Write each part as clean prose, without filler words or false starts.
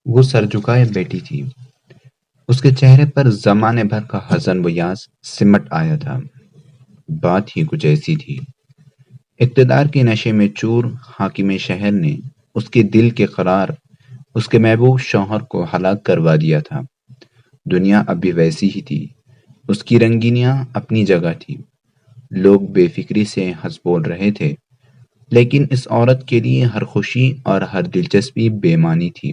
وہ سر جھکائے بیٹھی تھی۔ اس کے چہرے پر زمانے بھر کا حزن و یاس سمٹ آیا تھا۔ بات ہی کچھ ایسی تھی۔ اقتدار کے نشے میں چور حاکم شہر نے اس کے دل کے قرار، اس کے محبوب شوہر کو ہلاک کروا دیا تھا۔ دنیا اب بھی ویسی ہی تھی، اس کی رنگینیاں اپنی جگہ تھی، لوگ بے فکری سے ہنس بول رہے تھے، لیکن اس عورت کے لیے ہر خوشی اور ہر دلچسپی بے معنی تھی۔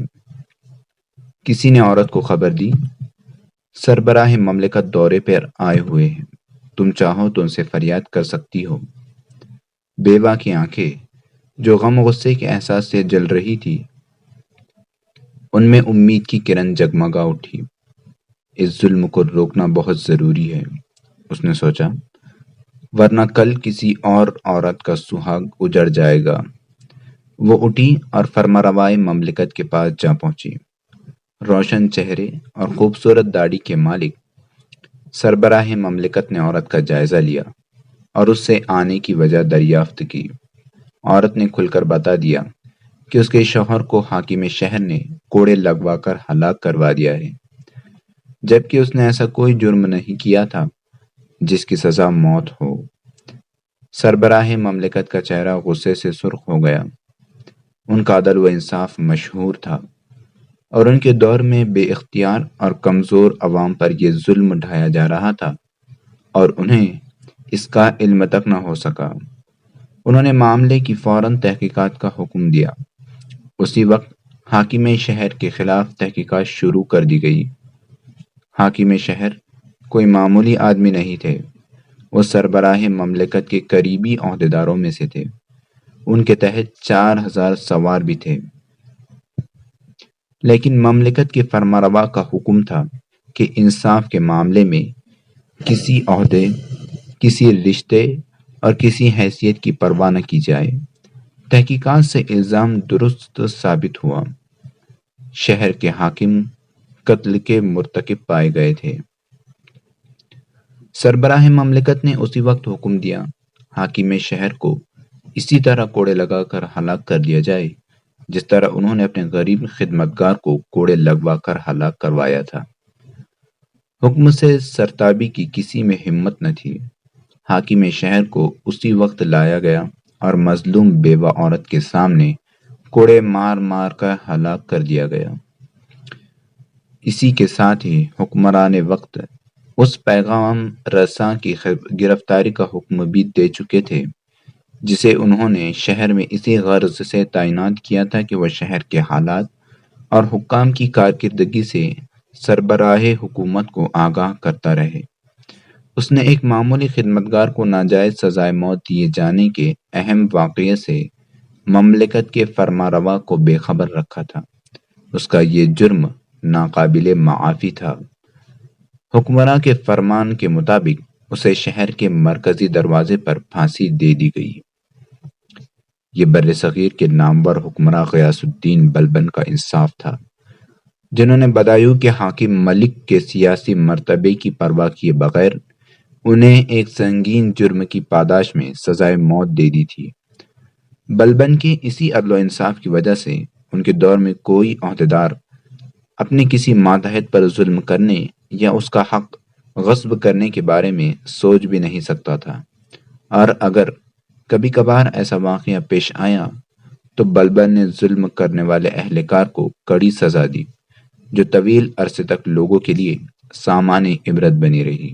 کسی نے عورت کو خبر دی، سربراہ مملکت دورے پر آئے ہوئے ہیں، تم چاہو تو ان سے فریاد کر سکتی ہو۔ بیوہ کی آنکھیں جو غم و غصے کے احساس سے جل رہی تھی، ان میں امید کی کرن جگمگا اٹھی۔ اس ظلم کو روکنا بہت ضروری ہے، اس نے سوچا، ورنہ کل کسی اور عورت کا سہاگ اجڑ جائے گا۔ وہ اٹھی اور فرمانروائے مملکت کے پاس جا پہنچی۔ روشن چہرے اور خوبصورت داڑھی کے مالک سربراہ مملکت نے عورت کا جائزہ لیا اور اس سے آنے کی وجہ دریافت کی۔ عورت نے کھل کر بتا دیا کہ اس کے شوہر کو حاکم شہر نے کوڑے لگوا کر ہلاک کروا دیا ہے، جبکہ اس نے ایسا کوئی جرم نہیں کیا تھا جس کی سزا موت ہو۔ سربراہ مملکت کا چہرہ غصے سے سرخ ہو گیا۔ ان کا عدل و انصاف مشہور تھا، اور ان کے دور میں بے اختیار اور کمزور عوام پر یہ ظلم ڈھایا جا رہا تھا، اور انہیں اس کا علم تک نہ ہو سکا۔ انہوں نے معاملے کی فوراً تحقیقات کا حکم دیا۔ اسی وقت حاکم شہر کے خلاف تحقیقات شروع کر دی گئی۔ حاکم شہر کوئی معمولی آدمی نہیں تھے، وہ سربراہ مملکت کے قریبی عہدیداروں میں سے تھے۔ ان کے تحت 4000 سوار بھی تھے، لیکن مملکت کے فرمانروا کا حکم تھا کہ انصاف کے معاملے میں کسی عہدے، کسی رشتے اور کسی حیثیت کی پرواہ نہ کی جائے۔ تحقیقات سے الزام درست ثابت ہوا، شہر کے حاکم قتل کے مرتکب پائے گئے تھے۔ سربراہ مملکت نے اسی وقت حکم دیا، حاکم شہر کو اسی طرح کوڑے لگا کر ہلاک کر دیا جائے جس طرح انہوں نے اپنے غریب خدمتگار کو کوڑے لگوا کر ہلاک کروایا تھا۔ حکم سے سرتابی کی کسی میں ہمت نہ تھی۔ حاکم شہر کو اسی وقت لایا گیا اور مظلوم بیوہ عورت کے سامنے کوڑے مار مار کر ہلاک کر دیا گیا۔ اسی کے ساتھ ہی حکمران وقت اس پیغام رساں کی گرفتاری کا حکم بھی دے چکے تھے جسے انہوں نے شہر میں اسی غرض سے تعینات کیا تھا کہ وہ شہر کے حالات اور حکام کی کارکردگی سے سربراہ حکومت کو آگاہ کرتا رہے۔ اس نے ایک معمولی خدمتگار کو ناجائز سزائے موت دیے جانے کے اہم واقعے سے مملکت کے فرمانروا کو بے خبر رکھا تھا۔ اس کا یہ جرم ناقابل معافی تھا۔ حکمراں کے فرمان کے مطابق اسے شہر کے مرکزی دروازے پر پھانسی دے دی گئی۔ یہ برصغیر کے نامور حکمراں غیاث الدین بلبن کا انصاف تھا، جنہوں نے بدایوں کے حاکم ملک کے سیاسی مرتبے کی پرواہ کیے بغیر انہیں ایک سنگین جرم کی پاداش میں سزائے موت دے دی تھی۔ بلبن کے اسی عدل و انصاف کی وجہ سے ان کے دور میں کوئی عہدیدار اپنے کسی ماتحت پر ظلم کرنے یا اس کا حق غصب کرنے کے بارے میں سوچ بھی نہیں سکتا تھا، اور اگر کبھی کبھار ایسا واقعہ پیش آیا تو بلبن نے ظلم کرنے والے اہلکار کو کڑی سزا دی، جو طویل عرصے تک لوگوں کے لیے سامان عبرت بنی رہی۔